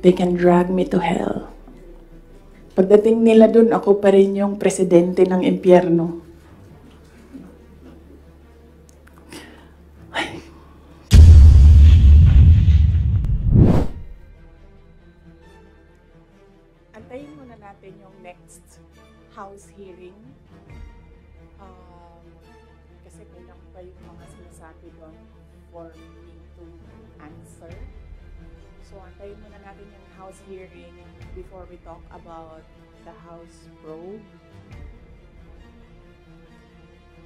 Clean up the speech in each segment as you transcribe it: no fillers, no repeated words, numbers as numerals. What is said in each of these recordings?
they can drag me to hell. Pagdating nila dun, ako pa rin yung presidente ng impyerno. Antayin muna natin yung next House hearing. Kasi kailang pa yung mga sinasabi doon for me to answer. So, antayin muna natin yung House hearing before we talk about the House probe.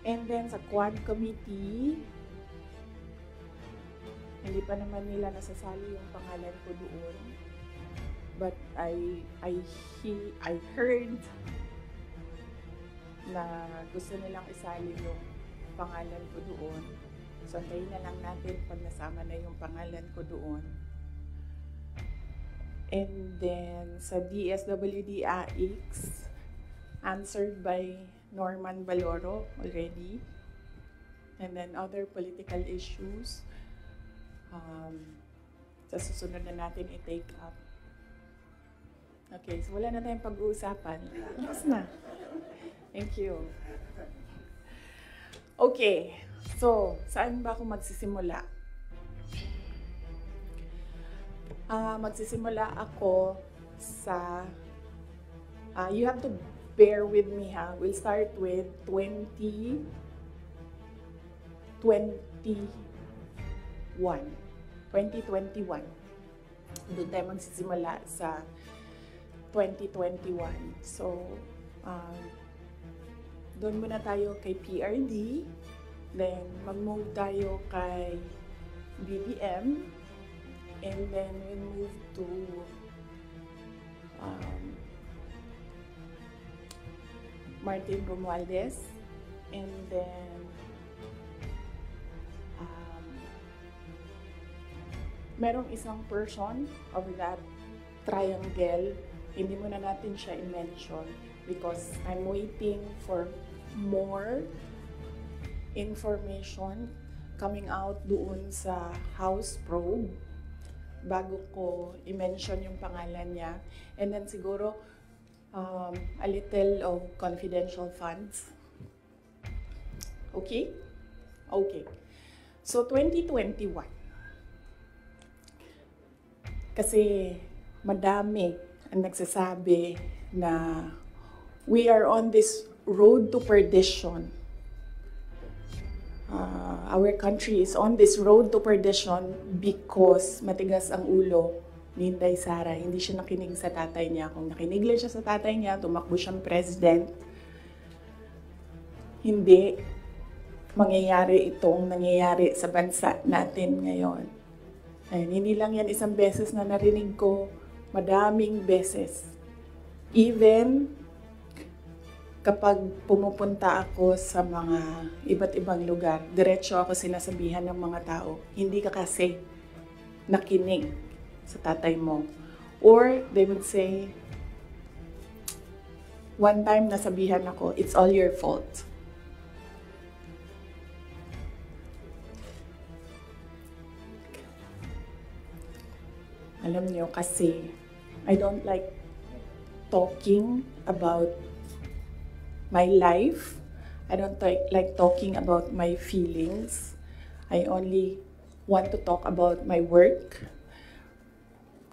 And then sa Quad Committee, hindi pa naman nila nasasali yung pangalan ko doon. But I heard na gusto nilang isali yung pangalan ko doon. So, antayin na lang natin pag nasama na yung pangalan ko doon. And then, sa DSWD-AX, answered by Norman Baloro already. And then, other political issues, sa susunod na natin i-take up. Okay, so wala na tayong pag-uusapan. Tapos na. Thank you. Okay, so, saan ba ako magsisimula? Magsisimula ako sa, you have to bear with me ha. We'll start with 2021. Doon tayo magsisimula sa 2021. So, doon muna tayo kay PRD. Then, mag-move tayo kay BBM. And then we move to Martin Romualdez, and then merong isang person of that triangle, hindi muna natin siya i-mention because I'm waiting for more information coming out doon sa House probe bago ko i-mention yung pangalan niya. And then siguro, a little of confidential funds. Okay? Okay. So, 2021. Kasi madami ang nagsasabi na we are on this road to perdition. Our country is on this road to perdition because matigas ang ulo ni Inday Sara. Hindi siya nakinig sa tatay niya. Kung nakinig lang siya sa tatay niya, tumakbo siyang president, hindi mangyayari itong nangyayari sa bansa natin ngayon. Ayun, hindi lang yan isang beses na narinig ko, madaming beses. Even kapag pumupunta ako sa mga iba't ibang lugar, diretso ako sinasabihan ng mga tao, hindi ka kasi nakinig sa tatay mo. Or they would say, one time nasabihan ako, it's all your fault. Alam niyo kasi, I don't like talking about my life. I don't like talking about my feelings. I only want to talk about my work.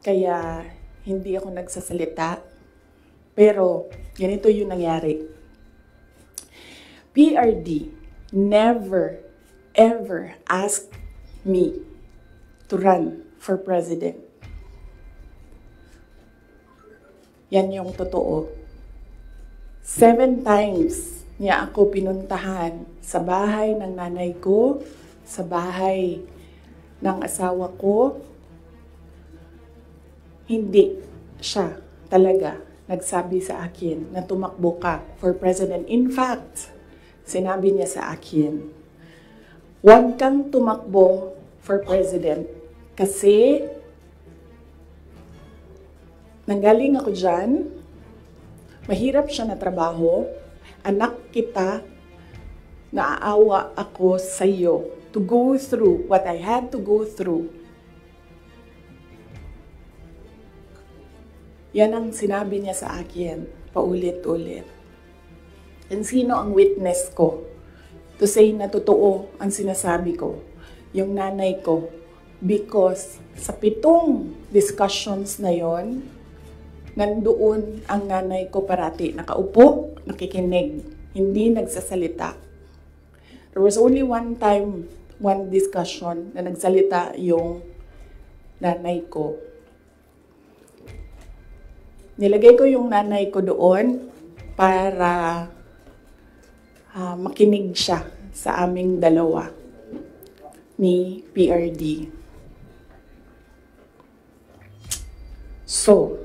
Kaya hindi ako nagsasalita. Pero ganito yung nangyari. PRD never ever asked me to run for president. Yan yung totoo. 7 times niya ako pinuntahan sa bahay ng nanay ko, sa bahay ng asawa ko. Hindi siya talaga nagsabi sa akin na tumakbo ka for president. In fact, sinabi niya sa akin, huwag kang tumakbo for president kasi nanggaling ako dyan, mahirap siya na trabaho, anak kita, naaawa ako sa iyo to go through what I had to go through. Yan ang sinabi niya sa akin, paulit-ulit. And sino ang witness ko to say na totoo ang sinasabi ko? Yung nanay ko. Because sa 7 discussions na yon, nandoon ang nanay ko parati. Nakaupo, nakikinig, hindi nagsasalita. There was only one time, one discussion na nagsalita yung nanay ko. Nilagay ko yung nanay ko doon para makinig siya sa aming dalawa ni PRD. So,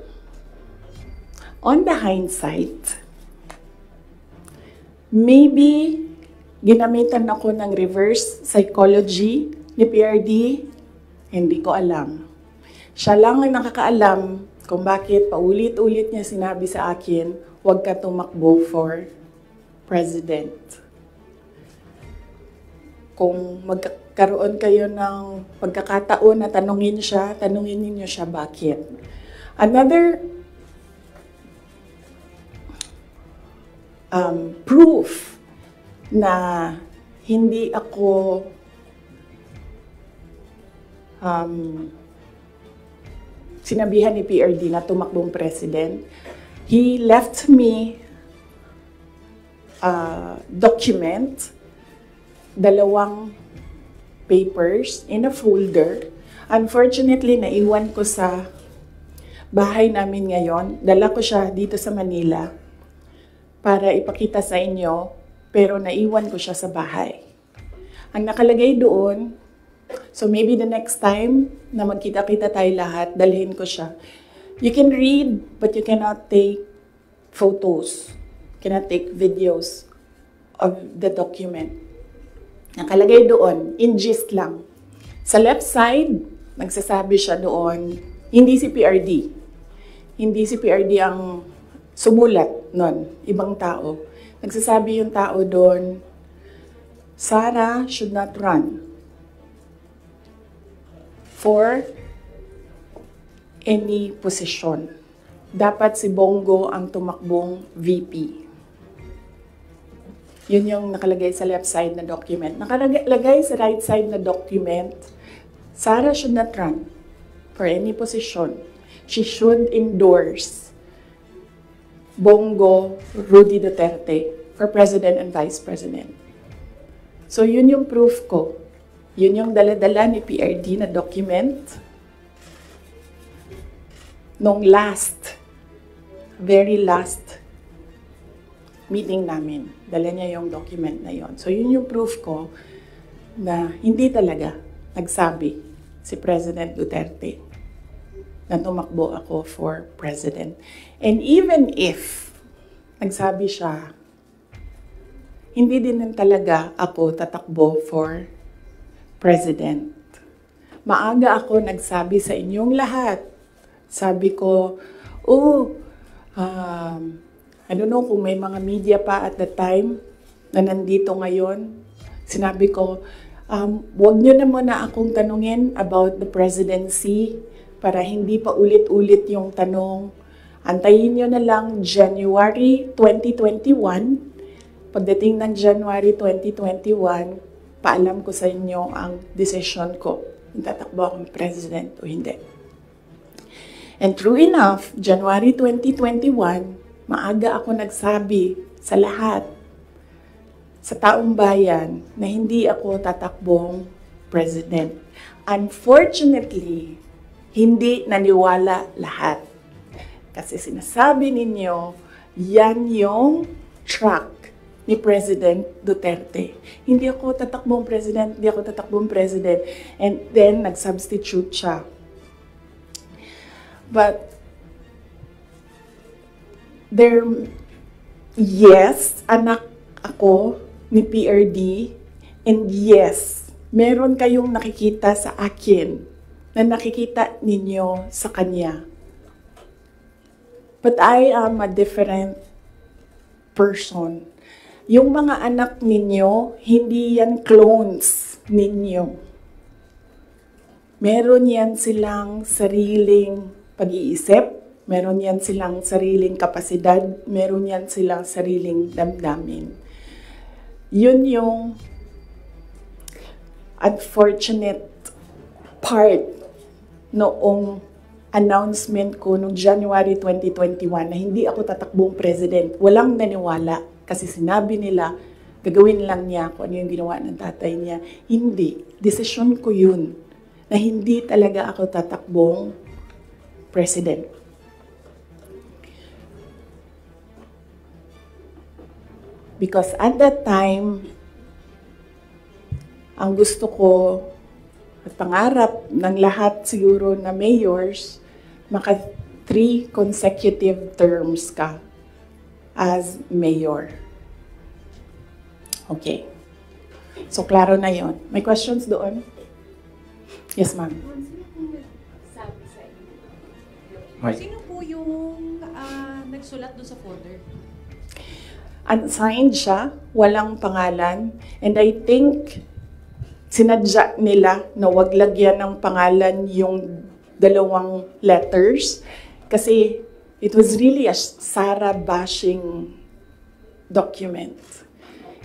on the hindsight, maybe ginamitan ako ng reverse psychology ni PRD, hindi ko alam. Siya lang ang nakakaalam kung bakit paulit-ulit niya sinabi sa akin, huwag ka tumakbo for president. Kung magkaroon kayo ng pagkakataon na tanungin ninyo siya bakit. Another proof na hindi ako sinabihan ni PRD na tumakbong president, he left me document, 2 papers in a folder. Unfortunately, naiwan ko sa bahay namin ngayon. Dala ko siya dito sa Manila para ipakita sa inyo, pero naiwan ko siya sa bahay. Ang nakalagay doon, so maybe the next time na magkita-kita tayo lahat, dalhin ko siya. You can read, but you cannot take photos. Cannot take videos of the document. Nakalagay doon, in gist lang. Sa left side, nagsasabi siya doon, hindi si PRD. Hindi si PRD ang sumulat nun, ibang tao. Nagsasabi yung tao doon, Sara should not run for any position. Dapat si Bongo ang tumakbong VP. Yun yung nakalagay sa left side na document. Nakalagay sa right side na document, Sara should not run for any position. She should endorse Bongo Rudy Duterte for President and Vice President. So yun yung proof ko. Yun yung dala-dala ni PRD na document nung very last meeting namin. Dala niya yung document na yon. So yun yung proof ko na hindi talaga nagsabi si President Duterte na tumakbo ako for president. And even if nagsabi siya, hindi din talaga ako tatakbo for president. Maaga ako nagsabi sa inyong lahat. Sabi ko, I don't know kung may mga media pa at the time na nandito ngayon. Sinabi ko, wag nyo na muna akong tanungin about the presidency para hindi pa ulit-ulit yung tanong. Antayin nyo na lang January 2021. Pagdating ng January 2021, paalam ko sa inyo ang decision ko. Tatakbo akong president o hindi. And true enough, January 2021, maaga ako nagsabi sa lahat, sa taong bayan, na hindi ako tatakbong president. Unfortunately, hindi naniwala lahat. Kasi sinasabi ninyo, yan yung track ni President Duterte. Hindi ako tatakbong president, hindi ako tatakbong president. And then, nag-substitute siya. But, yes, anak ako ni PRD, and yes, meron kayong nakikita sa akin na nakikita ninyo sa kanya. But I am a different person. Yung mga anak ninyo, hindi yan clones ninyo. Meron yan silang sariling pag-iisip, Meron yan silang sariling kapasidad, meron yan silang sariling damdamin. Yun yung unfortunate part noong announcement ko noong January 2021 na hindi ako tatakbong president. Walang naniwala kasi sinabi nila, gagawin lang niya kung ano yung ginawa ng tatay niya. Hindi. Desisyon ko yun na hindi talaga ako tatakbong president. Because at that time, ang gusto ko at pangarap ng lahat siguro na mayors, maka 3 consecutive terms ka as mayor. Okay. So, klaro na yon. May questions doon? Yes, ma'am. Sino po yung nagsulat doon sa folder? Unsigned siya, walang pangalan, and I think sinadya nila na wag lagyan ng pangalan yung 2 letters kasi it was really a Sara bashing document.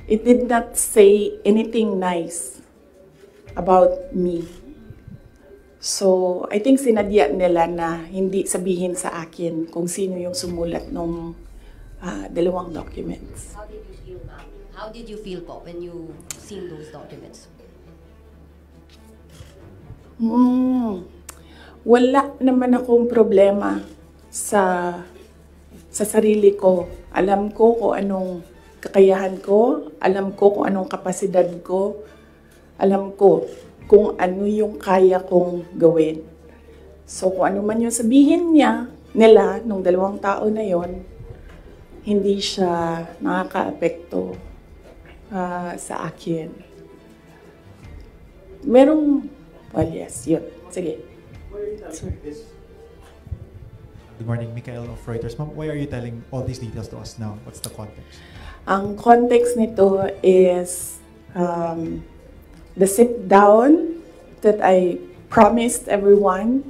It did not say anything nice about me. So, I think sinadya nila na hindi sabihin sa akin kung sino yung sumulat ng 2 documents. How did you feel, ma'am? How did you feel po when you seen those documents? Wala naman akong problema sa sarili ko. Alam ko kung anong kakayahan ko, alam ko kung anong kapasidad ko, alam ko kung ano yung kaya kong gawin. So kung ano man yung sabihin nila nung 2 tao na yon, hindi siya nakaka-apekto sa akin. Well, yes, yun. Sige. Sir. Good morning, Michael of Reuters. Ma'am, why are you telling all these details to us now? What's the context? Ang context nito is the sit-down that I promised everyone.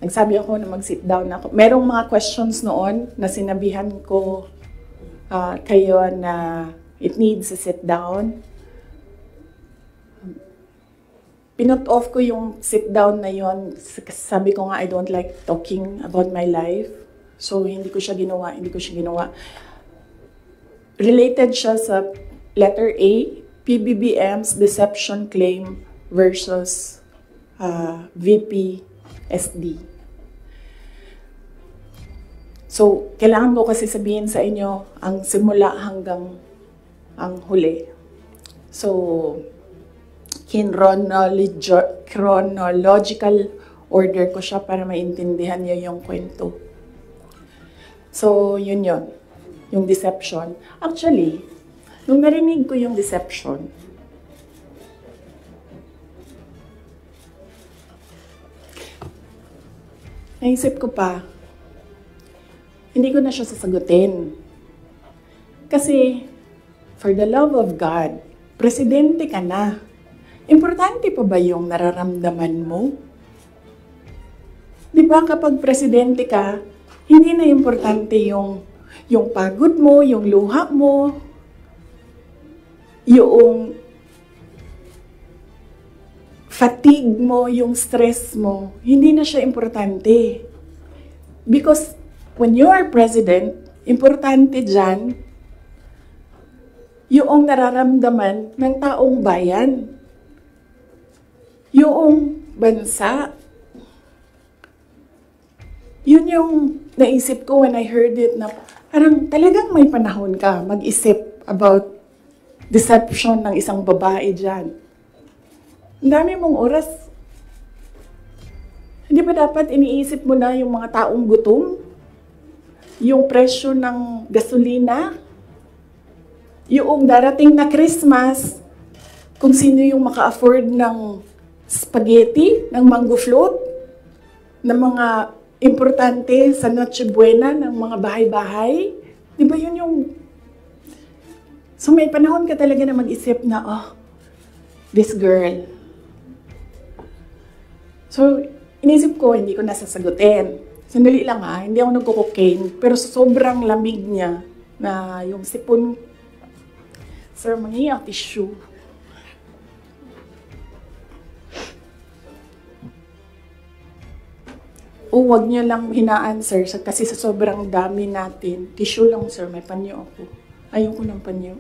Nagsabi ako na mag-sit down ako. Merong mga questions noon na sinabihan ko kayo na it needs a sit down. Pinut off ko yung sit down na yon. Sabi ko nga I don't like talking about my life. So hindi ko siya ginawa. Related siya sa letter A, PBBM's deception claim versus VP SD. So, kailangan ko kasi sabihin sa inyo ang simula hanggang ang huli. So, chronological order ko siya para maintindihan niyo yung kwento. So, yun. Yung deception. Actually, nung narinig ko yung deception, naisip ko pa, hindi ko na siya sasagutin. Kasi, for the love of God, presidente ka na. Importante pa ba yung nararamdaman mo? Di ba kapag presidente ka, hindi na importante yung pagod mo, yung luha mo, yung fatigue mo, yung stress mo, hindi na siya importante. Because when you are president, importante dyan yung nararamdaman ng taong bayan. Yung bansa. Yun yung naisip ko when I heard it na parang talagang may panahon ka mag-isip about deception ng isang babae dyan. Ang dami mong oras. Hindi ba dapat iniisip mo na yung mga taong gutom? Yung presyo ng gasolina? Yung darating na Christmas, kung sino yung maka-afford ng spaghetti, ng mango float, ng mga importante sa Noche Buena, ng mga bahay-bahay. Di ba yun yung... So may panahon ka talaga na mag-isip na, oh, this girl. So, inisip ko, hindi ko nasasagutin. Sandali lang ha, hindi ako nagko-cocaine, pero sa sobrang lamig niya na yung sipon, sir, mangingi ako tissue. O wag niyo lang hinaan, sir, kasi sa sobrang dami natin, tissue lang, sir, may panyo ako. Ayoko ng panyo.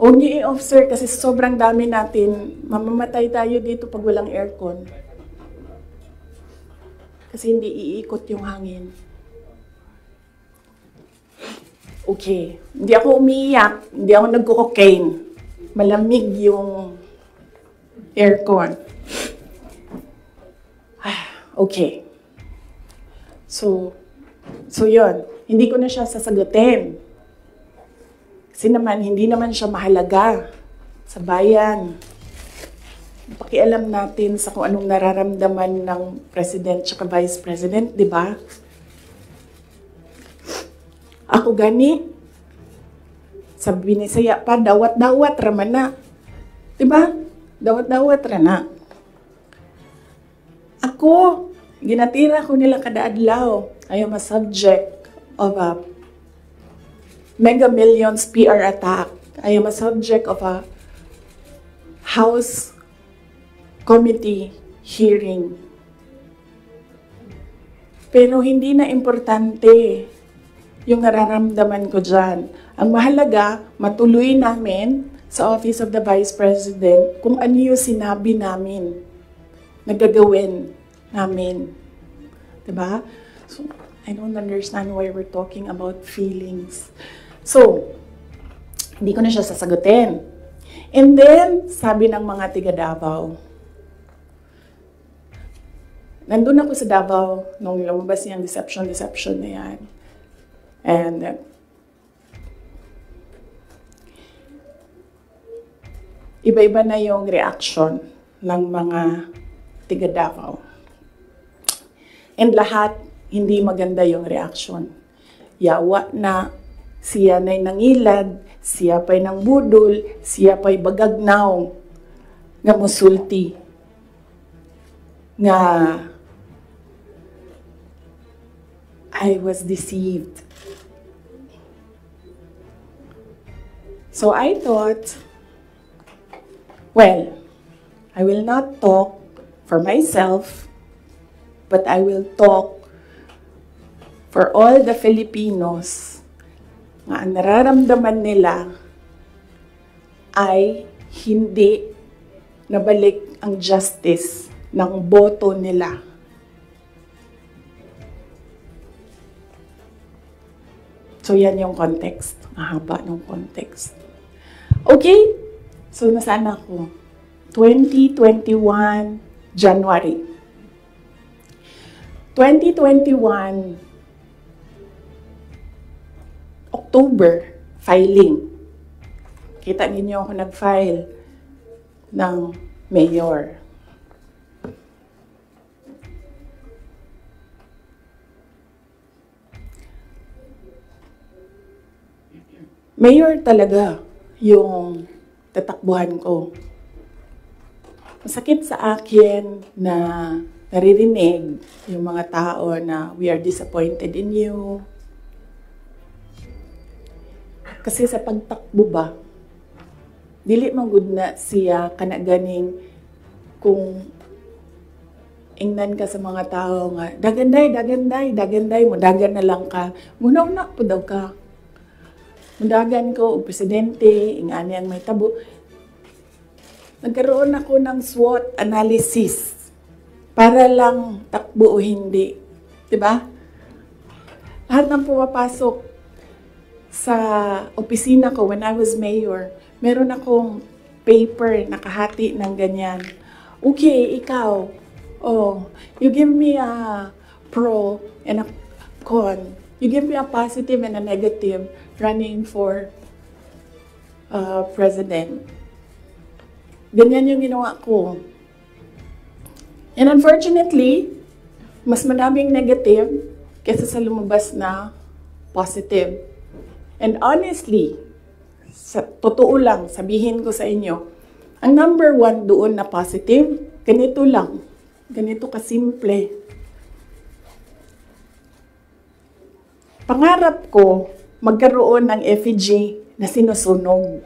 Huwag niyo i-off, sir, kasi sa sobrang dami natin, mamamatay tayo dito pag walang aircon. Kasi hindi iikot yung hangin. Okay. Hindi ako umiiyak. Hindi ako nagko-cocaine. Malamig yung aircon. Okay. So yun. Hindi ko na siya sasagutin. Kasi naman, hindi naman siya mahalaga sa bayan. Pakialam natin sa kung anong nararamdaman ng President at Vice President, di ba? Ako gani, sa Binisaya pa, dawat-dawat raman na. Di ba? Dawat-dawat rana. Ako, ginatira ko nila kada adlaw. I am a subject of a Mega Millions PR attack. I am a subject of a House Committee hearing. Pero hindi na importante yung nararamdaman ko dyan. Ang mahalaga, matuloy namin sa Office of the Vice President kung ano yung sinabi namin na gagawin namin. Diba? So, I don't understand why we're talking about feelings. So, hindi ko na siya sasagutin. And then, sabi ng mga tiga Davao, nandun ako sa Davao nung lumabas niyang deception na yan. And iba-iba na yung reaction ng mga tiga Davao. And lahat, hindi maganda yung reaction. Yawa na siya na'y nangilad, siya pa'y nang budol, siya pa'y bagagnaw, nga musulti, nga I was deceived. So I thought, well, I will not talk for myself, but I will talk for all the Filipinos nga ang nararamdaman nila ay hindi nabalik ang justice ng boto nila. So, yan yung context. Mahaba ng context. Okay? So, nasaan ako? 2021, January. 2021, October, filing. Kita ninyo ako nag-file ng mayor. Mayor talaga yung tatakbuhan ko. Masakit sa akin na naririnig yung mga tao na we are disappointed in you. Kasi sa pagtakbo ba, dili man gud na siya kanaganing kung ingnan ka sa mga tao nga, daganday mo, dagan na lang ka. Muna-una po daw ka. Mundagan ko, o presidente, ingani ang may tabo. Nagkaroon ako ng SWOT analysis para lang takbo o hindi. Diba? Lahat ng pumapasok sa opisina ko when I was mayor, meron akong paper nakahati ng ganyan. Okay, ikaw, you give me a pro and a con. You give me a positive and a negative running for president. Ganyan yung ginawa ko. And unfortunately, mas madaming negative kaysa sa lumabas na positive. And honestly, sa totoo lang, sabihin ko sa inyo, ang number one doon na positive, ganito lang. Ganito kasimple. Pangarap ko magkaroon ng effigy na sinusunog.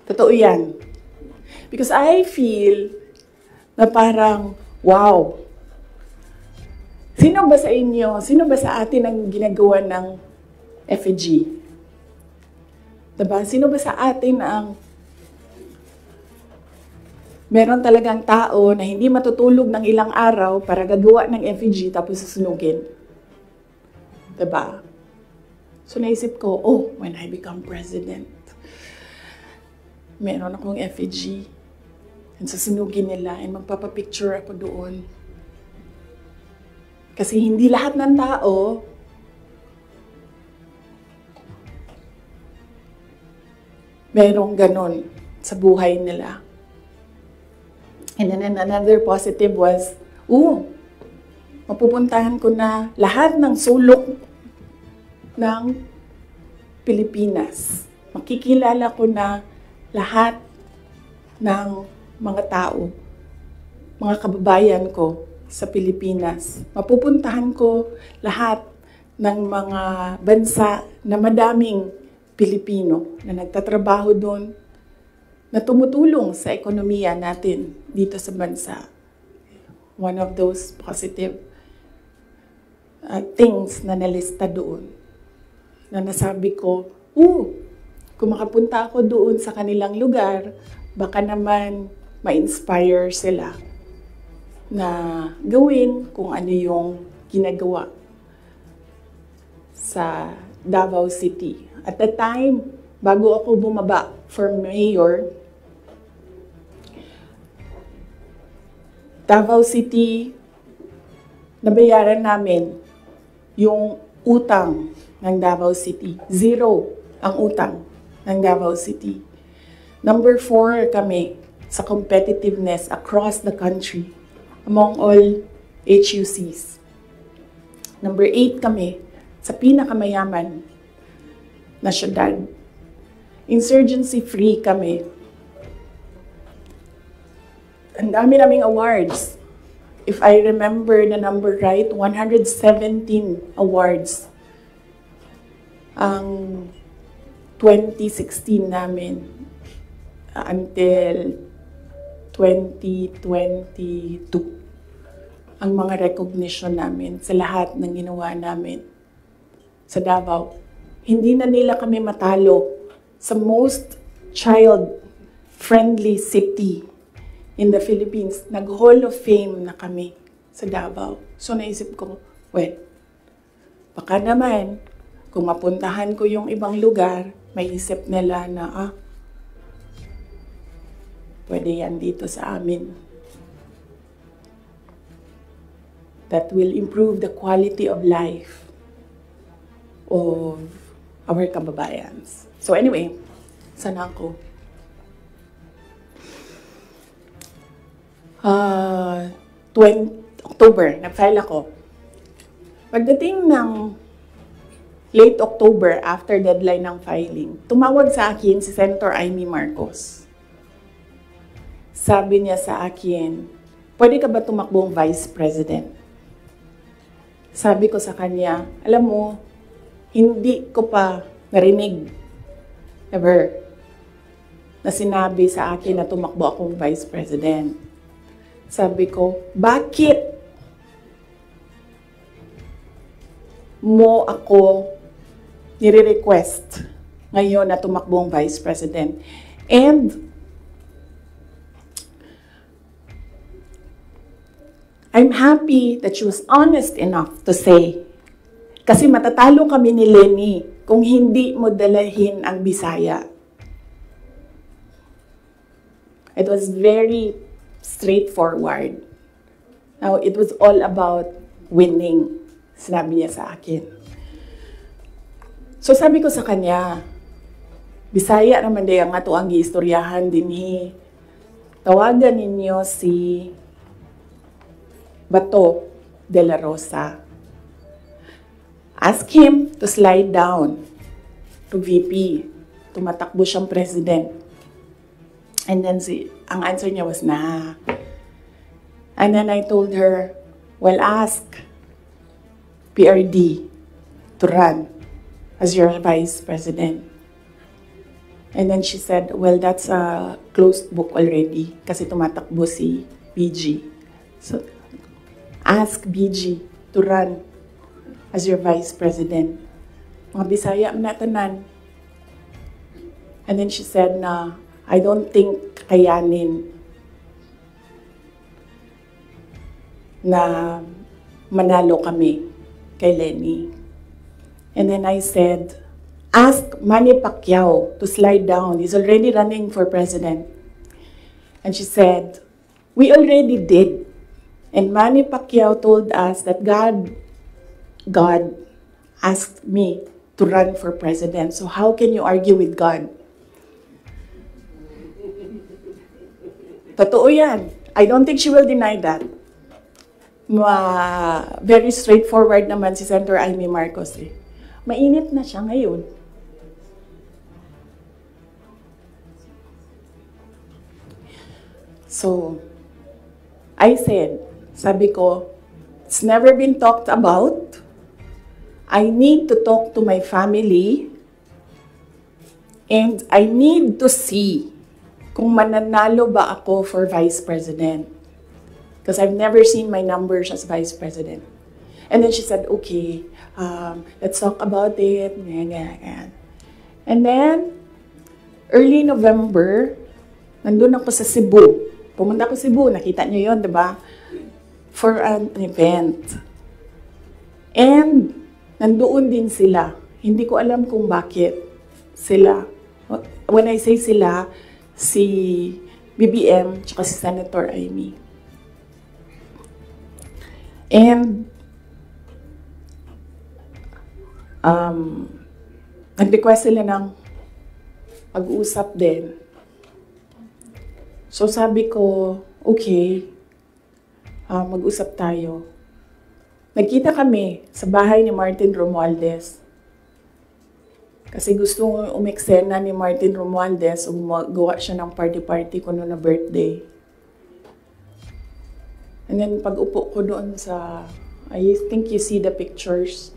Totoo yan. Because I feel na parang, wow, sino ba sa inyo, sino ba sa atin ang ginagawa ng effigy? Diba? Sino ba sa atin ang meron talagang tao na hindi matutulog ng ilang araw para gagawa ng effigy tapos susunugin? Diba? So naisip ko, oh, when I become president, meron akong effigy. And susunugin nila and magpapapicture ako doon. Kasi hindi lahat ng tao merong ganon sa buhay nila. And then another positive was, mapupuntahan ko na lahat ng sulok ng Pilipinas. Makikilala ko na lahat ng mga tao, mga kababayan ko sa Pilipinas. Mapupuntahan ko lahat ng mga bansa na madaming Pilipino na nagtatrabaho doon, na tumutulong sa ekonomiya natin dito sa bansa. One of those positive things na nalista doon, na nasabi ko, kung makapunta ako doon sa kanilang lugar, baka naman ma-inspire sila na gawin kung ano yung ginagawa sa Davao City. At the time, bago ako bumaba for mayor, Davao City, nabayaran namin yung utang ng Davao City. 0 ang utang ng Davao City. Number 4 kami sa competitiveness across the country among all HUCs. Number 8 kami sa pinakamayaman na syudad. Insurgency-free kami. Ang dami naming awards. If I remember the number right, 117 awards ang 2016 namin until 2022. Ang mga recognition namin sa lahat ng ginawa namin sa Davao. Hindi na nila kami matalo sa most child-friendly city in the Philippines. Nag-Hall of Fame na kami sa Davao. So naisip ko, baka naman, kung mapuntahan ko yung ibang lugar, may isip nila na, pwede yan dito sa amin. That will improve the quality of life of our kababayans. So anyway, sana ako. October, nag-file ako. Pagdating ng late October, after deadline ng filing, tumawag sa akin si Senator Amy Marcos. Sabi niya sa akin, pwede ka ba tumakbong Vice President? Sabi ko sa kanya, alam mo, hindi ko pa narinig, ever, na sinabi sa akin na tumakbo akong Vice President. Sabi ko, bakit mo ako nire-request ngayon na tumakbong Vice President? And I'm happy that she was honest enough to say, kasi matatalo kami ni Lenny kung hindi mo dalahin ang Bisaya. It was very straightforward. Now, it was all about winning, sinabi niya sa akin. So sabi ko sa kanya, Bisaya naman day ang ato ang giistoryahan dinhi. Tawagan ninyo si Bato de la Rosa. Ask him to slide down to VP. Tumatakbo siyang president. And then ang answer niya was, nah. And then I told her, well, ask PRD to run as your vice president. And then she said, well, that's a closed book already kasi tumatakbo si BG. So, ask BG to run as your vice president. Mga Bisaya na tanan. And then she said na, I don't think kayanin na manalo kami kay Lenny. And then I said, ask Manny Pacquiao to slide down. He's already running for president. And she said, we already did. And Manny Pacquiao told us that God asked me to run for president. So how can you argue with God? Totoo yan. I don't think she will deny that. Very straightforward naman si Senator Amy Marcos eh. Mainit na siya ngayon. So, I said, sabi ko, it's never been talked about. I need to talk to my family and I need to see kung mananalo ba ako for vice president. Because I've never seen my numbers as vice president. And then she said, okay, let's talk about it. And then, early November, nandun ako sa Cebu. Pumunta ako sa Cebu, nakita niyo yun, di ba? For an event. And, nandoon din sila. Hindi ko alam kung bakit sila. When I say sila, si BBM, tsaka si Senator Amy. And, nag-request sila ng pag-uusap din. So sabi ko, okay, mag-usap tayo. Nagkita kami sa bahay ni Martin Romualdez. Kasi gusto umeksena ni Martin Romualdez o gawa siya ng party-party ko noon na birthday. And then pag-upo ko doon sa, I think you see the pictures.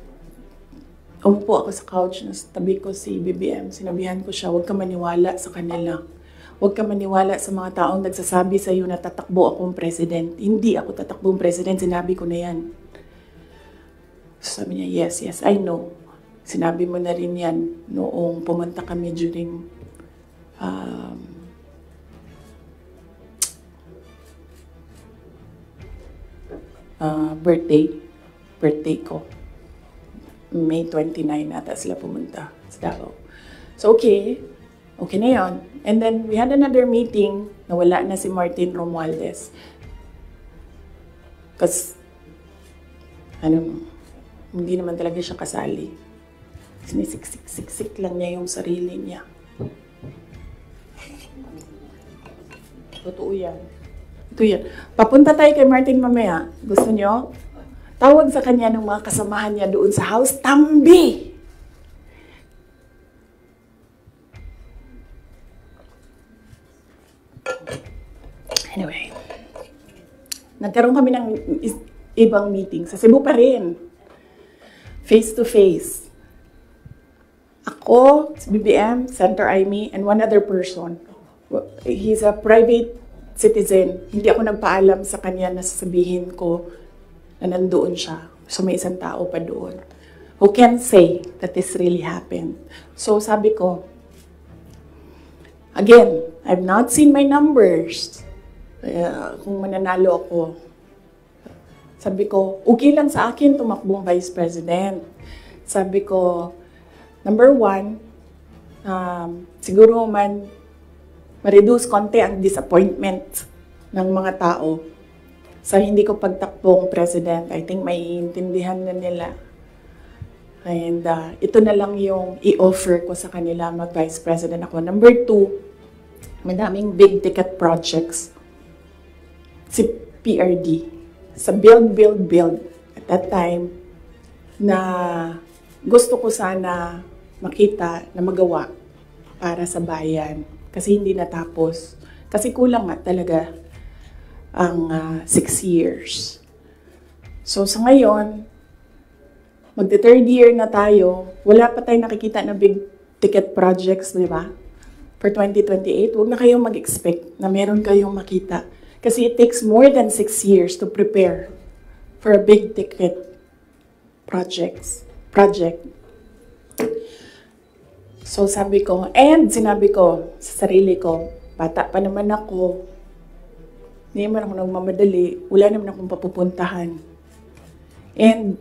Umupo ako sa couch, na tabi ko si BBM. Sinabihan ko siya, huwag ka maniwala sa kanila. Huwag ka maniwala sa mga taong nagsasabi sa iyo na tatakbo akong president. Hindi ako tatakbong president, sinabi ko na yan. So sabi niya, yes, I know. Sinabi mo na rin yan noong pumunta kami during birthday ko. May 29 nata sila pumunta sa Davao. So okay na yun. And then we had another meeting na wala na si Martin Romualdez. Kasi, hindi naman talaga siya kasali. Sinisiksik lang niya yung sarili niya. Totoo yan. Ito yan. Papunta tayo kay Martin mamaya. Gusto nyo? Tawag sa kanya ng mga kasamahan niya doon sa house, Tambi! Anyway, nagkaroon kami ng ibang meeting. Sa Cebu pa rin. Face to face. Ako, si BBM, Senator Amy, and one other person. He's a private citizen. Hindi ako nagpaalam sa kanya na sasabihin ko na nandoon siya. So may isang tao pa doon who can say that this really happened. So sabi ko, again, I've not seen my numbers. Kung mananalo ako. Sabi ko, okay lang sa akin tumakbong vice president. Sabi ko, number one, siguro man ma-reduce konti ang disappointment ng mga tao sa hindi ko pagtakbong president. I think may intindihan na nila. And ito na lang yung i-offer ko sa kanila mag-vice president ako. Number two, madaming big ticket projects. Si PRD. Sa build. At that time, na gusto ko sana makita na magawa para sa bayan. Kasi hindi natapos. Kasi kulang nga talaga ang 6 years. So sa ngayon, magte-third year na tayo, wala pa tayong nakikita na big ticket projects, di ba? For 2028, huwag na kayong mag-expect na meron kayong makita. Kasi it takes more than 6 years to prepare for a big ticket project. So sabi ko, and sinabi ko sa sarili ko, bata pa naman ako, hindi naman ako nagmamadali, wala naman akong papupuntahan. And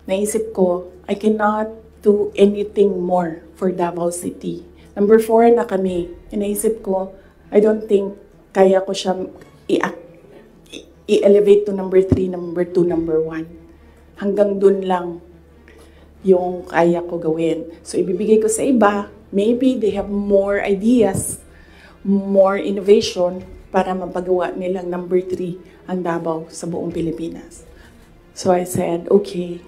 naisip ko, I cannot do anything more for Davao City. Number 4 na kami. Naisip ko, I don't think kaya ko siya i-elevate to number 3, number 2, number 1. Hanggang dun lang yung kaya ko gawin. So, ibibigay ko sa iba, maybe they have more ideas, more innovation para mapagawa nilang number 3 ang Davao sa buong Pilipinas. So, I said, okay,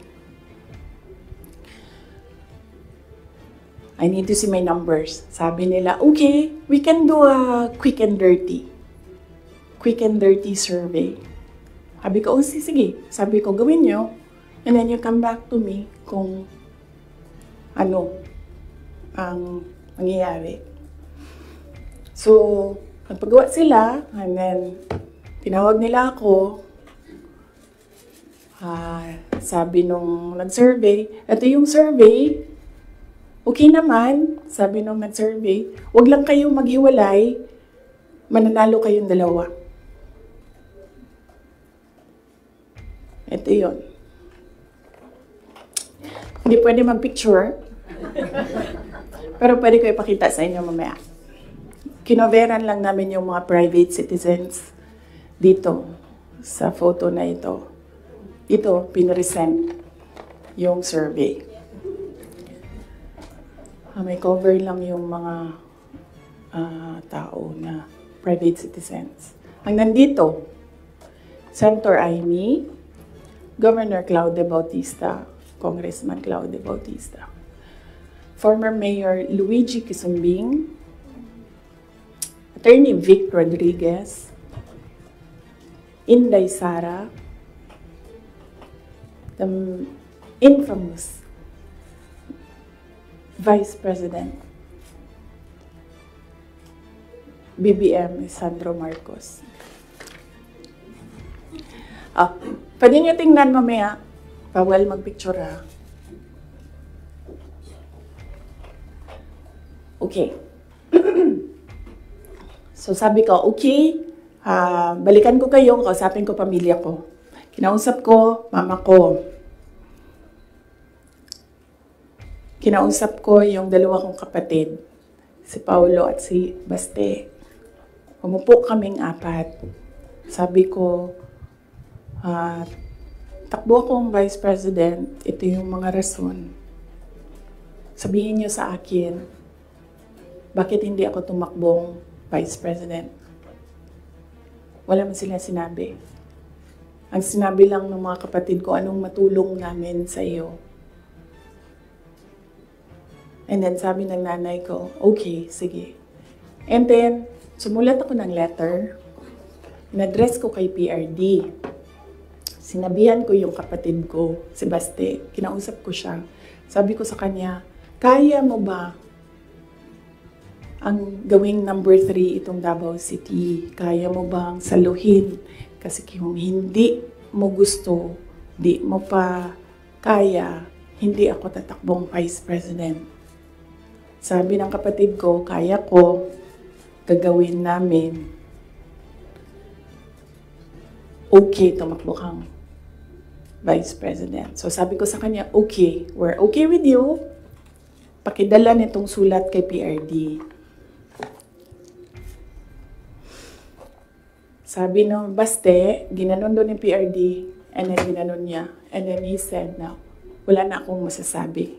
I need to see my numbers. Sabi nila, okay, we can do a quick and dirty survey. Sabi ko, oh, sige. Sabi ko, gawin nyo. And then you come back to me kung ano ang mangyayari. So, nagpagawa sila, and then tinawag nila ako. Sabi nung nag-survey, ito yung survey, okay naman, sabi nung nag-survey, wag lang kayong maghiwalay, mananalo kayong dalawa. Ito yun. Hindi pwede mag-picture, pero pwede ko ipakita sa inyo mamaya. Kinoveran lang namin yung mga private citizens dito sa photo na ito. Ito, pinresent yung survey. May cover lang yung mga tao na private citizens. Ang nandito, Senator Amy, Governor Claude Bautista, Congressman Claude Bautista, former Mayor Luigi Quisumbing, Attorney Vic Rodriguez, Inday Sara, the infamous Vice President BBM Sandro Marcos. Pwede nyo tingnan mamaya. Bawal mag-picture ha. Okay. So sabi ko, okay, balikan ko kayo, kausapin ko pamilya ko. Kinausap ko, mama ko. Kinausap ko yung dalawa kong kapatid, si Paulo at si Baste. Umupo kaming 4. Sabi ko, takbo akong Vice President, ito yung mga rason. Sabihin niyo sa akin, bakit hindi ako tumakbong Vice President? Wala man sila sinabi. Ang sinabi lang ng mga kapatid ko, anong matulong namin sa iyo. And then sabi ng nanay ko, okay, sige. And then, sumulat ako ng letter. In-address ko kay PRD. Sinabihan ko yung kapatid ko, si Baste. Kinausap ko siya. Sabi ko sa kanya, kaya mo ba ang gawing number 3 itong Davao City? Kaya mo bang saluhin? Kasi kung hindi mo gusto, di mo pa kaya, hindi ako tatakbong Vice President. Sabi ng kapatid ko, kaya ko, gagawin namin. Okay, tumakbo kang Vice President. So sabi ko sa kanya, okay, we're okay with you. Pakidala nitong sulat kay PRD. Sabi ng Baste, ginanon doon ng PRD, and then ginanon niya. And then he said, no, wala na akong masasabi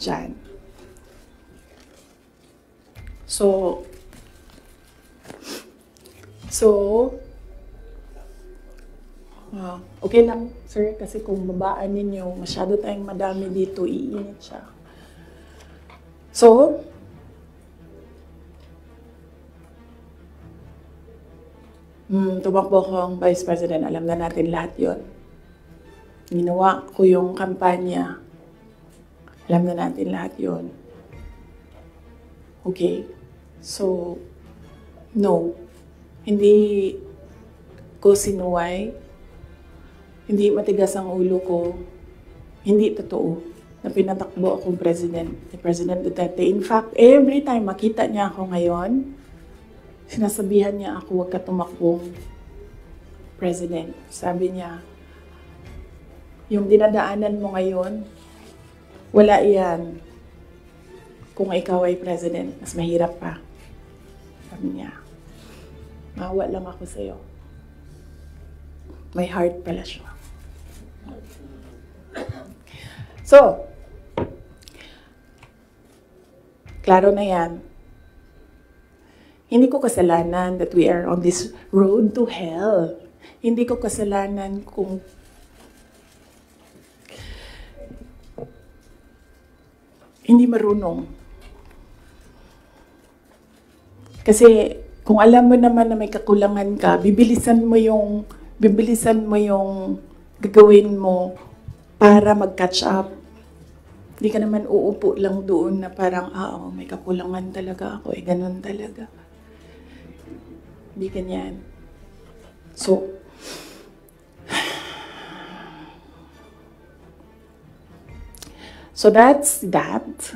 dyan. So, okay lang, sir, kasi kung babaan ninyo, masyado tayong madami dito, iinit siya. So, tumakbo ko ang Vice President, alam na natin lahat yon. Ginawa ko yung kampanya. Alam na natin lahat yun. Okay? So, no. Hindi ko sinuway. Hindi matigas ang ulo ko. Hindi totoo na pinatakbo akong president ni President Duterte. In fact, every time makita niya ako ngayon, sinasabihan niya ako, huwag ka tumakbong president. Sabi niya, yung dinadaanan mo ngayon, wala yan. Kung ikaw ay president, mas mahirap pa. Sabi niya, mawa lang ako sa'yo. May heart pala siya. So, klaro na yan. Hindi ko kasalanan that we are on this road to hell. Hindi ko kasalanan kung hindi marunong. Kasi kung alam mo naman na may kakulangan ka, bibilisan mo yung gagawin mo para mag-catch up. Hindi ka naman uupo lang doon na parang, may kakulangan talaga ako, ganun talaga. Hindi ganyan. So that's that.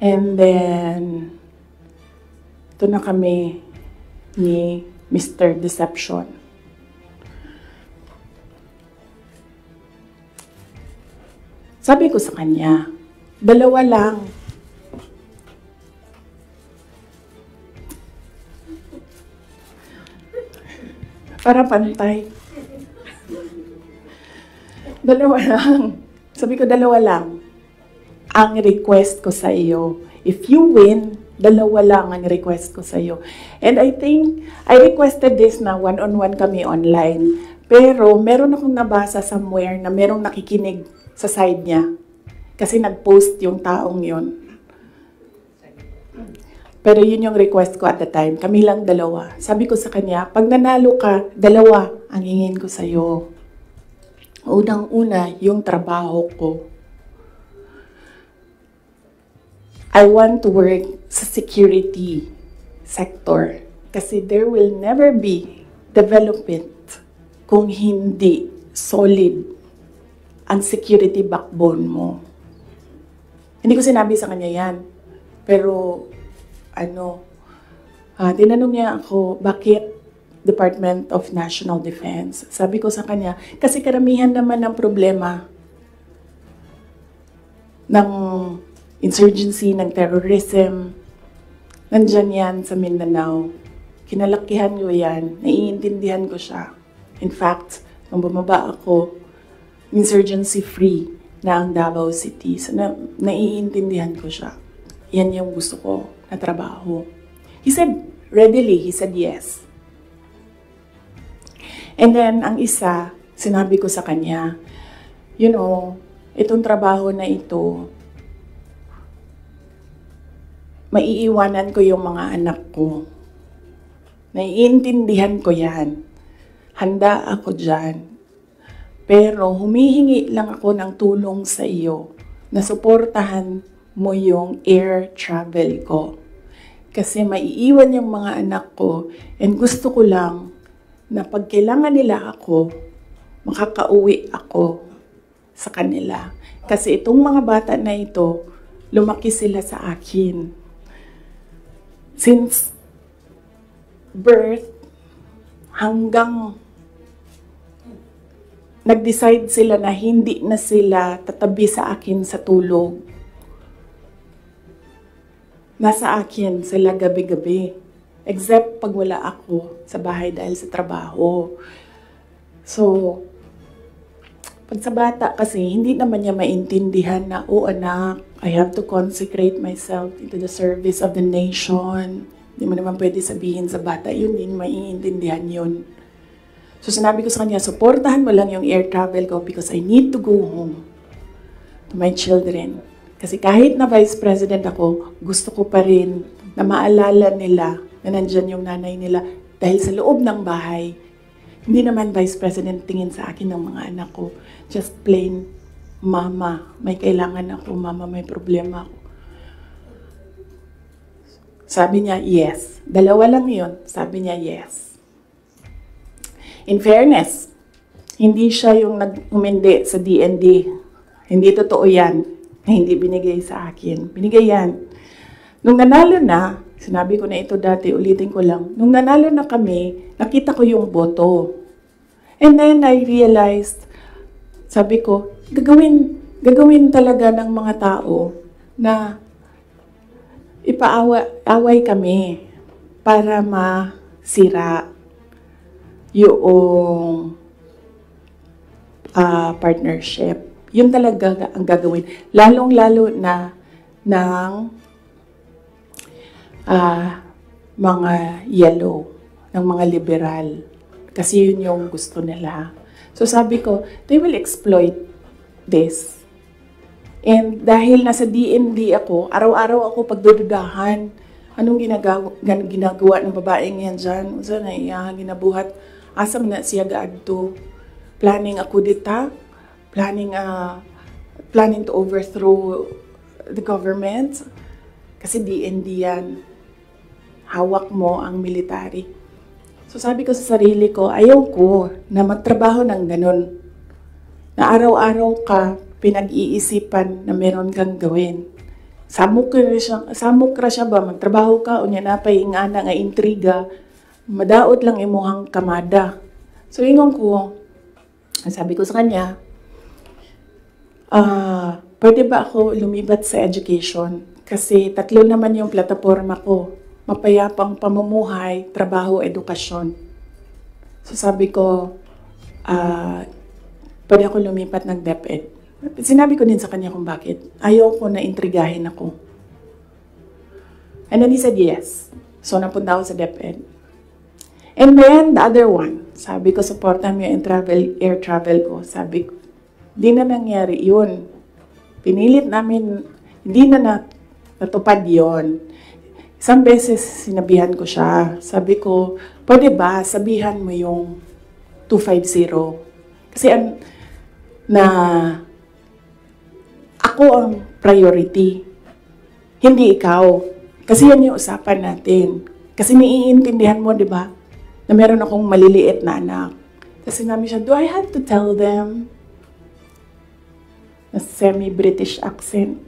And then, ito na kami ni Mr. Deception. Sabi ko sa kanya, 2 lang. Para pantay. 2 lang. Sabi ko, 2 lang. Ang request ko sa iyo. If you win, 2 lang ang request ko sa iyo. And I think, I requested this na one-on-one kami online. Pero meron akong nabasa somewhere na merong nakikinig sa side niya. Kasi nag-post yung taong yun. Pero yun yung request ko at the time. Kami lang 2. Sabi ko sa kanya, pag nanalo ka, 2 ang hingin ko sa'yo. Unang-una, yung trabaho ko. I want to work sa security sector. Kasi there will never be development kung hindi solid ang security backbone mo. Hindi ko sinabi sa kanya yan. Pero, tinanong niya ako, bakit Department of National Defense? Sabi ko sa kanya, kasi karamihan naman ng problema ng insurgency, ng terrorism, nandyan yan sa Mindanao. Kinalakihan ko yan, naiintindihan ko siya. In fact, nung bumaba ako, insurgency-free na ang Davao City. So, naiintindihan ko siya. Yan yung gusto ko na trabaho. He said, readily, he said yes. And then, ang isa, sinabi ko sa kanya, itong trabaho na ito, maiiwanan ko yung mga anak ko. Naiintindihan ko yan. Handa ako dyan. Pero humihingi lang ako ng tulong sa iyo na suportahan mo yung air travel ko. Kasi maiiwan yung mga anak ko and gusto ko lang na pag kailangan nila ako, makakauwi ako sa kanila. Kasi itong mga bata na ito, lumaki sila sa akin. Since birth hanggang nag-decide sila na hindi na sila tatabi sa akin sa tulog. Nasa akin sila gabi-gabi. Except pag wala ako sa bahay dahil sa trabaho. So, pag sa bata kasi, hindi naman niya maintindihan na, anak, I have to consecrate myself into the service of the nation. Hindi mo naman pwede sabihin sa bata yun, hindi maiintindihan yun. So sinabi ko sa kanya, supportahan mo lang yung air travel ko because I need to go home to my children. Kasi kahit na Vice President ako, gusto ko pa rin na maalala nila na nandyan yung nanay nila dahil sa loob ng bahay, Hindi naman Vice President tingin sa akin ng mga anak ko. Just plain, Mama, may kailangan ako. Mama, may problema ako. Sabi niya, yes. Dalawa lang yun. Sabi niya, yes. In fairness, hindi siya yung nag-umindi sa DND. Hindi totoo yan na hindi binigay sa akin. Binigay yan. Nung nanalo na, sinabi ko na ito dati, ulitin ko lang. Nung nanalo na kami, nakita ko yung boto. And then I realized, sabi ko, gagawin talaga ng mga tao na ipaaway kami para masira yung partnership. Yun talaga ang gagawin. Lalong-lalo na ng mga yellow, ng mga liberal. Kasi yun yung gusto nila. So sabi ko, they will exploit this. And dahil nasa DND ako, araw-araw ako pagdududahan. Anong ginagawa ng babaeng yan dyan? Usa na iya, ginabuhat. Asam na siya gaadto. Planning ako dita. Planning to overthrow the government. Kasi DND yan. Hawak mo ang military. So sabi ko sa sarili ko, ayaw ko na magtrabaho ng ganun. Na araw-araw ka pinag-iisipan na meron kang gawin. Samok ra siya ba? Magtrabaho ka, unya na pa ingana nga intriga, madaot lang imuhang kamada. So ingon ko, sabi ko sa kanya, pwede ba ako lumibat sa education? Kasi 3 naman yung plataforma ko. Mapayapang pamumuhay, trabaho, edukasyon. So sabi ko, pwede ako lumipat ng DepEd. Sinabi ko din sa kanya kung bakit. Ayaw ko na intrigahin ako. And then he said yes. So napunta ako sa DepEd. And then the other one, sabi ko, supportan mo yung air travel ko. Sabi ko, di na nangyari yun. Pinilit namin, hindi na natupad yun. Isang beses sinabihan ko siya. Sabi ko, pwede ba sabihan mo yung 250? Kasi ako ang priority. Hindi ikaw. Kasi yan yung usapan natin. Kasi naiintindihan mo, di ba? Na meron akong maliliit na anak. Kasi sinabi siya, do I have to tell them? Na semi-British accent.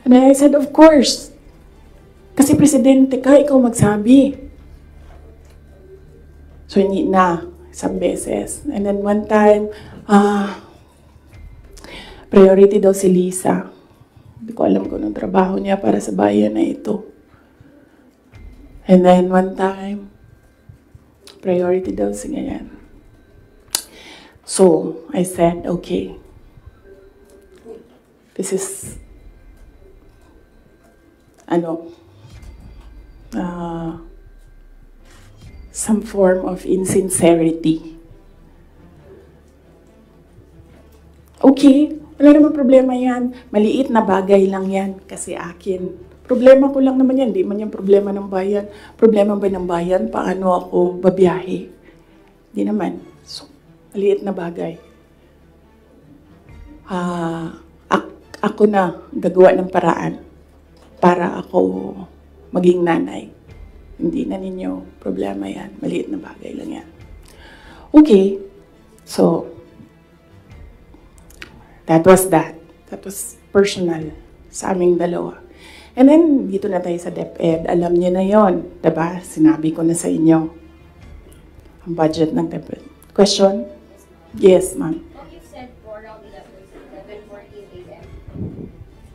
And I said, of course. Kasi presidente ka, ikaw magsabi. So, hindi na. Isang beses. And then one time, priority daw si Lisa. Hindi ko alam kung anong trabaho niya para sa bayan na ito. And then one time, priority daw si ganyan. So, I said, okay. This is, some form of insincerity. Okay, wala naman problema yan. Maliit na bagay lang yan kasi akin. Problema ko lang naman yan. Di man yung problema ng bayan. Problema ba ng bayan? Paano ako babiyahe? Di naman. So, maliit na bagay. Ako na gagawa ng paraan para ako maging nanay. Hindi na ninyo problema yan. Maliit na bagay lang yan. Okay. So, that was that. That was personal sa aming dalawa. And then, dito na tayo sa DepEd. Alam niyo na yon, diba? Sinabi ko na sa inyo. Ang budget ng DepEd. Question? Yes, ma'am. You said for around 11:14 a.m.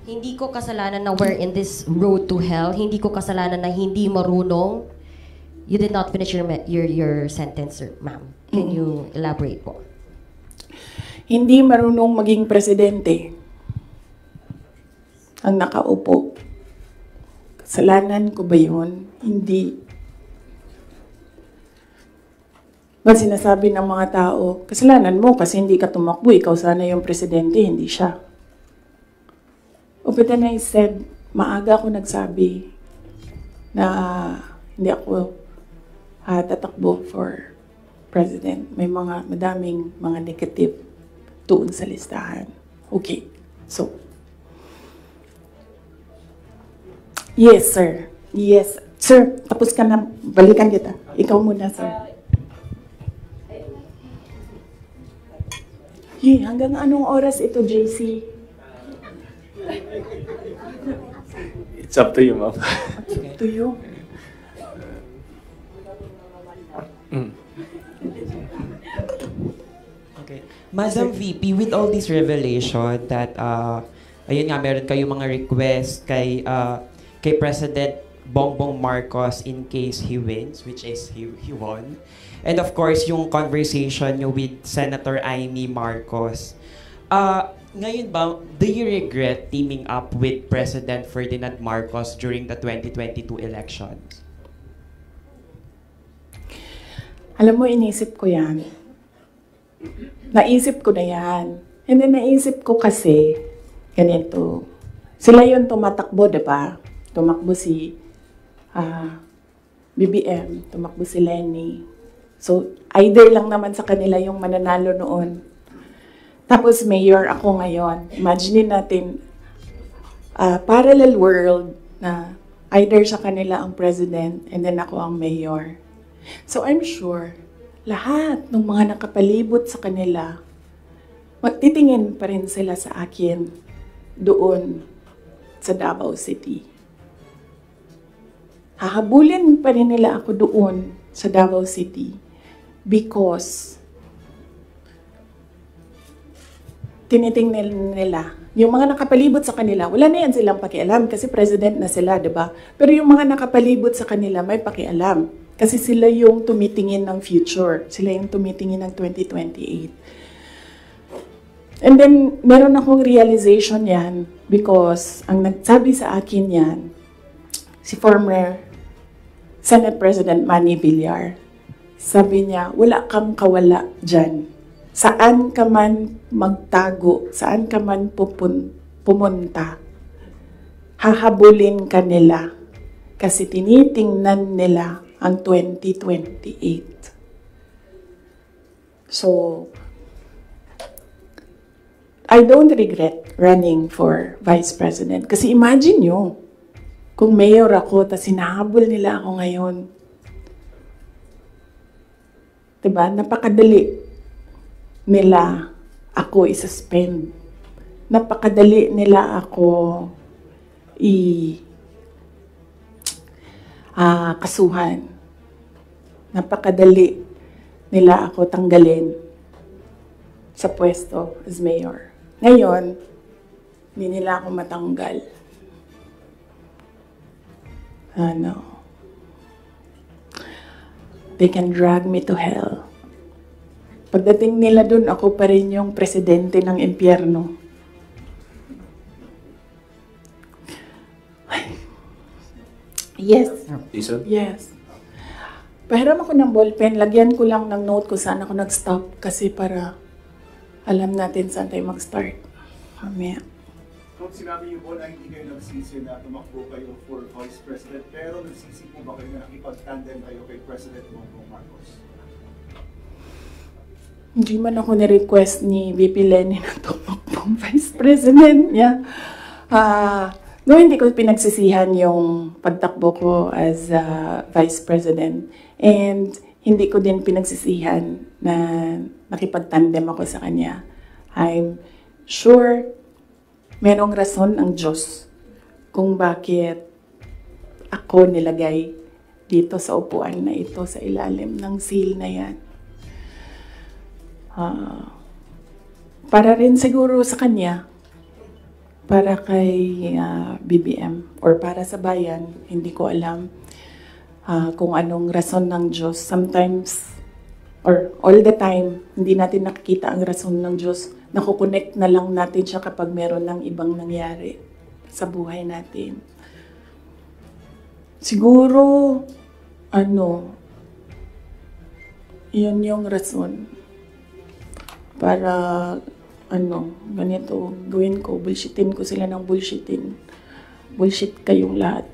Hindi ko kasalanan na we're in this road to hell. Hindi ko kasalanan na hindi marunong. You did not finish your sentence, ma'am. Can you elaborate po? Hindi marunong maging presidente ang nakaupo. Kasalanan ko ba yun? Hindi. Ba't sinasabi ng mga tao, kasalanan mo kasi hindi ka tumakbo, ikaw sana yung presidente, hindi siya. But then I said, maaga ako nagsabi na hindi ako tatakbo for President. May madaming mga negative doon sa listahan. Okay. So, yes, sir. Yes. Sir, tapos ka na. Balikan kita. Ikaw muna, sir. Hanggang anong oras ito, JC? It's up to you, ma'am. Up to you. Okay. Madam VP, with all this revelation that, ayun nga, meron kayong mga request kay President Bongbong Marcos in case he wins, which is he won. And of course, yung conversation nyo with Senator Amy Marcos. Ngayon ba, do you regret teaming up with President Ferdinand Marcos during the 2022 elections? Alam mo, inisip ko yan. Naisip ko na yan. And then naisip ko kasi, ganito. Sila yung tumatakbo, diba? Tumakbo si BBM, tumakbo si Lenny. So, either lang naman sa kanila yung mananalo noon. Tapos mayor ako ngayon. Imagine natin, parallel world na either sa kanila ang president and then ako ang mayor. So I'm sure, lahat ng mga nakapalibot sa kanila, magtitingin pa rin sila sa akin doon sa Davao City. Hahabulin pa rin nila ako doon sa Davao City because tinitingnan nila. Yung mga nakapalibot sa kanila, wala na yan silang pakialam kasi president na sila, di ba? Pero yung mga nakapalibot sa kanila, may pakialam. Kasi sila yung tumitingin ng future. Sila yung tumitingin ng 2028. And then, meron akong realization yan because ang nagsabi sa akin yan, si former Senate President Manny Villar. Sabi niya, wala kang kawala dyan. Saan ka man magtago, saan ka man pumunta, hahabulin ka nila kasi tinitingnan nila ang 2028. So, I don't regret running for Vice President. Kasi imagine nyo, kung mayor ako, tas hinahabol nila ako ngayon. Diba? Napakadali nila ako i-suspend. Napakadali nila ako kasuhan. Napakadali nila ako tanggalin sa pwesto as mayor. Ngayon, hindi nila ako matanggal. They can drag me to hell. Pagdating nila dun, ako pa rin yung presidente ng impyerno. Yes. Jason? Yes. Pahiram ako ng ballpen, lagyan ko lang ng note kung saan ako nag-stop kasi para alam natin saan tayo mag-start. Mamaya. Kung sinabi niyo po na hindi kayo nagsisi na tumakbo kayo for Vice President, pero nagsisi po ba kayo na nakipag-tandem kayo kay President Bongbong Marcos? Hindi man ako ni-request ni VP Lenny na tumakbong Vice President niya. No, hindi ko pinagsisihan yung pagtakbo ko as Vice President. And hindi ko din pinagsisihan na nakipag-tandem ako sa kanya. I'm sure merong rason ang Diyos kung bakit ako nilagay dito sa upuan na ito, sa ilalim ng seal na yan. Para rin siguro sa kanya, para kay BBM, or para sa bayan, hindi ko alam kung anong rason ng Diyos. Sometimes, or all the time, hindi natin nakikita ang rason ng Diyos. Nakukonect na lang natin siya kapag meron ng ibang nangyari sa buhay natin. Siguro, yun yung rason. Para, ganito, gawin ko, bullshitin ko sila ng bullshitin. Bullshit kayong lahat.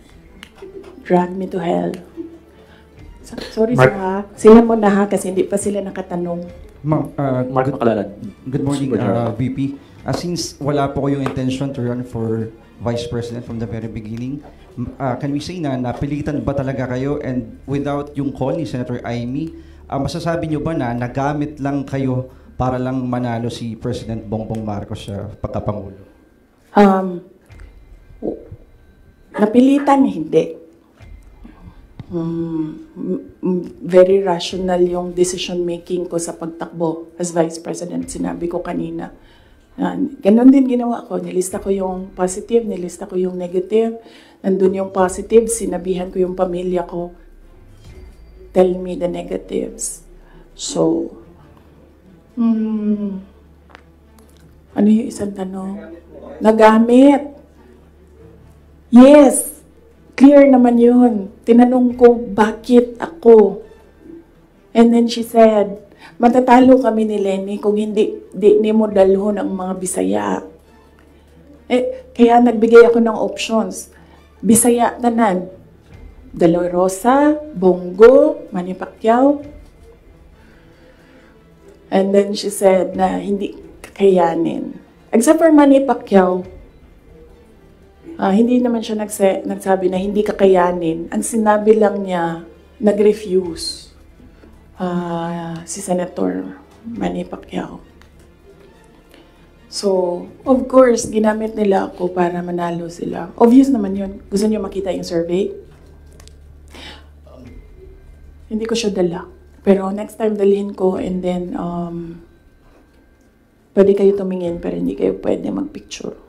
Drag me to hell. Sorry Mark. ha. Sila muna ha, kasi hindi pa sila nakatanong. Ma'am, Mark Macalalan. good morning, Super. VP. Since wala po kayong intention to run for Vice President from the very beginning, can we say na napilitan ba talaga kayo, and without yung call ni Senator Amy, masasabi nyo ba na nagamit lang kayo para lang manalo si President Bongbong Marcos sa pagkapangulo? Napilitan, hindi. Very rational yung decision making ko sa pagtakbo as Vice President. Sinabi ko kanina. Ganon din ginawa ko. Nilista ko yung positive, nilista ko yung negative. Nandun yung positive, sinabihan ko yung pamilya ko, tell me the negatives. So, ano yung isang tanong? Nagamit. Yes. Clear naman yun. Tinanong ko, bakit ako? And then she said, matatalo kami ni Lenny kung di mo dalhon ang mga Bisaya. Kaya nagbigay ako ng options. Bisaya tanan. Dolorosa, Bongo, Manny Pacquiao. And then she said na hindi kakayanin. Except for Manny Pacquiao, hindi naman siya nagsabi na hindi kakayanin. Ang sinabi lang niya, nag-refuse si Senator Manny Pacquiao. So, of course, ginamit nila ako para manalo sila. Obvious naman yun. Gusto niyo makita yung survey? Hindi ko siya dala. Pero next time dalhin ko, and then pwede kayo tumingin pero hindi kayo pwede magpicture.